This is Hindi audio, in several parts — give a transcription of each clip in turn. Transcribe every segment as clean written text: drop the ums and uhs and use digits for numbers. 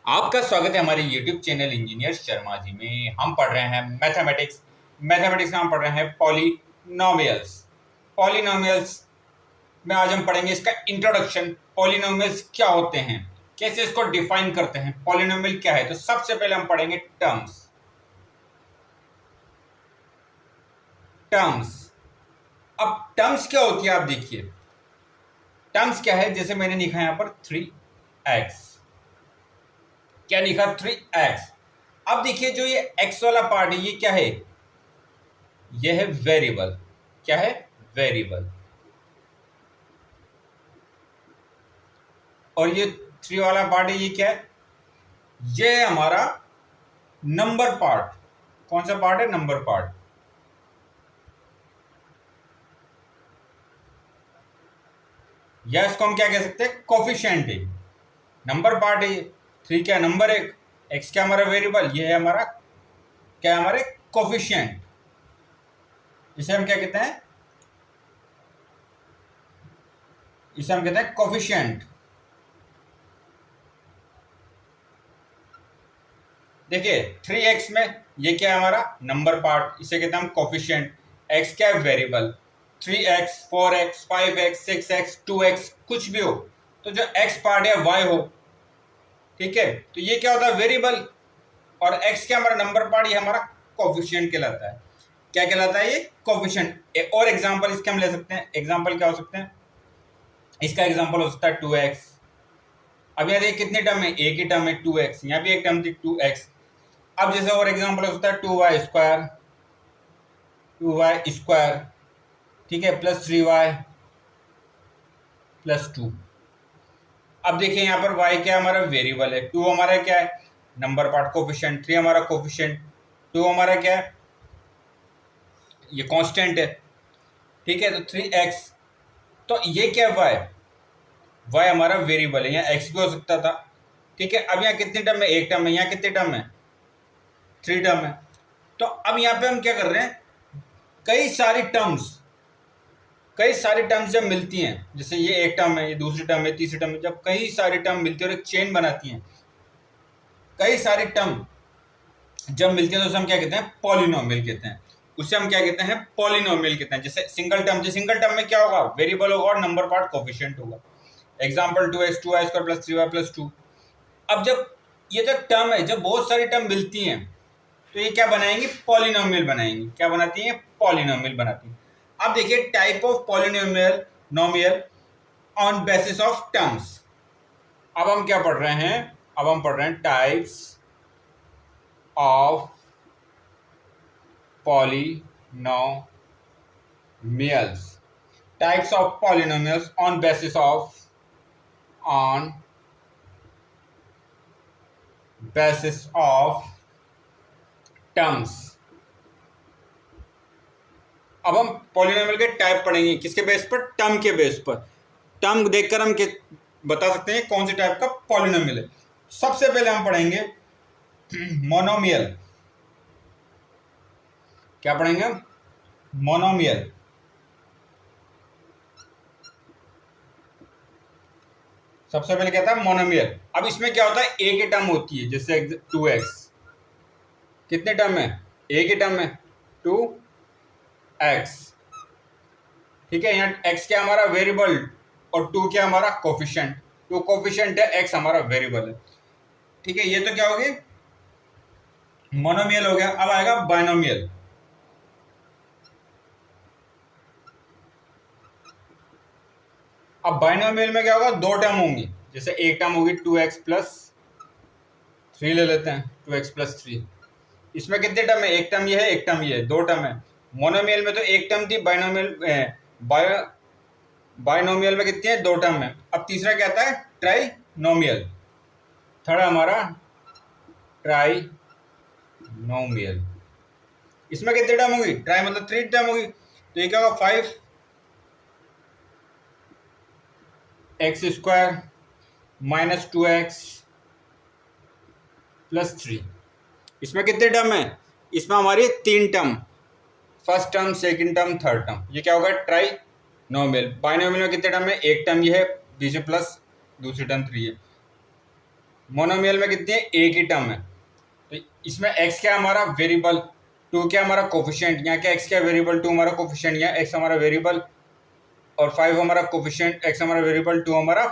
आपका स्वागत है हमारे YouTube channel engineer Sharma ji में। हम पढ़ रहे हैं मैथमेटिक्स। मैथमेटिक्स में हम पढ़ रहे हैं पॉलिनोमियल्स। पॉलिनोमियल्स में आज हम पढ़ेंगे इसका इंट्रोडक्शन। पॉलिनोमियल्स क्या होते हैं, कैसे इसको डिफाइन करते हैं, पॉलिनोमियल क्या है। तो सबसे पहले हम पढ़ेंगे टर्म्स। टर्म्स अब टर्म्स क्या होती है आप देखिए। टर्म्स क्या है, जैसे मैंने लिखा है यहाँ पर 3x। क्या लिखा? 3x। अब देखिए जो ये x वाला पार्ट है ये क्या है? ये है वेरिएबल। क्या है? वेरिएबल। और ये 3 वाला पार्ट है ये क्या है? ये है हमारा नंबर पार्ट। कौन सा पार्ट है? Number part. या इसको हम क्या कह सकते हैं? कोफिशिएंट है। नंबर पार्ट है ये। 3 क्या? नंबर है। x क्या? हमारा वेरिएबल। ये है हमारा क्या है? हमारे कोफिशिएंट। इसे हम क्या कहते हैं? इसे हम कहते हैं कोफिशिएंट। देखिए 3x में ये क्या है? हमारा नंबर पार्ट। इसे कहते हैं हम कोफिशिएंट। x क्या है? Variable. 3x 4x 5x 6x 2x कुछ भी हो, तो जो x पार्ट है y हो। ठीक है, तो ये क्या होता है? वेरिएबल। और x क्या? हमारा नंबर पार्ट। ये हमारा कोफिशिएंट कहलाता है। क्या कहलाता है? ये कोफिशिएंट। और एग्जांपल इसके हम ले सकते हैं। एग्जांपल क्या हो सकते हैं? इसका एग्जांपल हो सकता है 2x। अब यहाँ देखिए कितने टर्म है? एक ही टर्म है 2x। यहाँ भी एक टर्म थी 2x। अब जैसे और एग्जांपल हो सकता है 2y²। 2y², ठीक है, प्लस 3y+2। अब देखिए यहाँ पर y क्या? हमारा वेरिएबल है। 2 हमारा क्या है? Number part coefficient. 3 हमारा कोफिशिएंट। 2 हमारा क्या है? ये कांस्टेंट है। ठीक है, तो 3x। तो ये क्या y? y हमारा वेरिएबल है। यहाँ x भी हो सकता था। ठीक है, अब यहाँ कितने टर्म है? एक टर्म है। यहाँ कितने टर्म है? 3 टर्म है। तो अब यहाँ पे हम क्या कर रहे हैं? कई सारी टर्म्स जब मिलती हैं, जैसे ये एक टर्म है, ये दूसरी टर्म है, तीसरी टर्म है, जब कई सारी टर्म मिलती है और एक चेन बनाती हैं, कई सारी टर्म जब मिलती है तो उसे हम क्या कहते हैं? पॉलिनोमियल कहते हैं। उसे हम क्या कहते हैं? पॉलिनोमियल कहते हैं। जैसे सिंगल टर्म में क्या होगा? वेरिएबल होगा और नंबर पार्ट कोफिशिएंट होगा। Example 2x 2y² + 3y+2। अब जब ये जो टर्म है, जब बहुत सारी टर्म मिलती हैं तो ये क्या बनाएंगी? पॉलिनोमियल बनाएंगी। क्या बनाती हैं? पॉलिनोमियल बनाती हैं। अब देखिए type of polynomial on basis of terms. अब हम क्या पढ़ रहे हैं? अब हम पढ़ रहे हैं types of polynomials. Types of polynomials on basis of terms. अब हम पॉलिनोमियल के टाइप पढ़ेंगे। किसके बेस पर? टर्म के बेस पर। टर्म देखकर हम बता सकते हैं कौन सी टाइप का पॉलिनोमियल है। सबसे पहले हम पढ़ेंगे मोनोमियल। क्या पढ़ेंगे? मोनोमियल। सबसे पहले क्या था? मोनोमियल। अब इसमें क्या होता है? एक ही टर्म होती है। जैसे 2x, कितने टर्म है? एक ही टर्म है 2x। ठीक है, यहाँ x क्या? हमारा वेरिएबल। और 2 क्या? हमारा कोफिशिएंट। 2 कोफिशिएंट है, x हमारा वेरिएबल है। ठीक है, ये तो क्या हो गई? मोनोमियल हो गया। अब आएगा बाइनोमियल। अब बाइनोमियल में क्या होगा? दो टर्म होंगी। जैसे एक टर्म होगी 2x+3 ले लेते हैं। 2x+3। इसमें कितने टर्म है? एक टर्म ये है, एक टर्म ये है, दो टर्म है। मोनोमियल में तो एक टर्म थी। बाइनोमियल में कितनी है? दो टर्म है। अब तीसरा क्या आता है? ट्राइनोमियल। थर्ड हमारा ट्राइनोमियल। इसमें कितने टर्म होगी? ट्राई मतलब 3 टर्म होगी। तो ये क्या होगा? 5x² - 2x+3। इसमें कितने टर्म है? इसमें हमारी 3 term. First term, second term, third term. ये क्या होगा? ट्राइनोमियल। बाइनोमियल में कितने टर्म है? एक टर्म ये है, बीच में प्लस दूसरी टर्म 3 है। मोनोमियल में कितनी है, एक ही टर्म है। तो इसमें x क्या है हमारा वेरिएबल, 2 क्या हमारा कोफिशिएंट, यहाँ क्या x क्या वेरिएबल, 2 हमारा कोफिशिएंट, यहाँ x हमारा वेरिएबल और 5 हमारा कोफिशिएंट, x हमारा वेरिएबल, 2 हमारा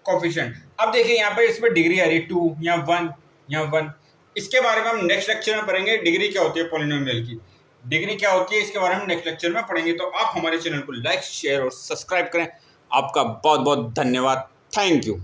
कोफिशिएंट। अब देखिए यहाँ पे इसमें डिग्री आ रही है 2, यहाँ 1, यहाँ 1। इसके बारे में हम नेक्स्ट लेक्चर में पढ़ेंगे, डिग्री क्या होती है पॉलिनोमियल की, डिग्री क्या होती है, इसके बारे में नेक्स्ट लेक्चर में पढ़ेंगे। तो आप हमारे चैनल को लाइक शेयर और सब्सक्राइब करें। आपका बहुत बहुत धन्यवाद। Thank you.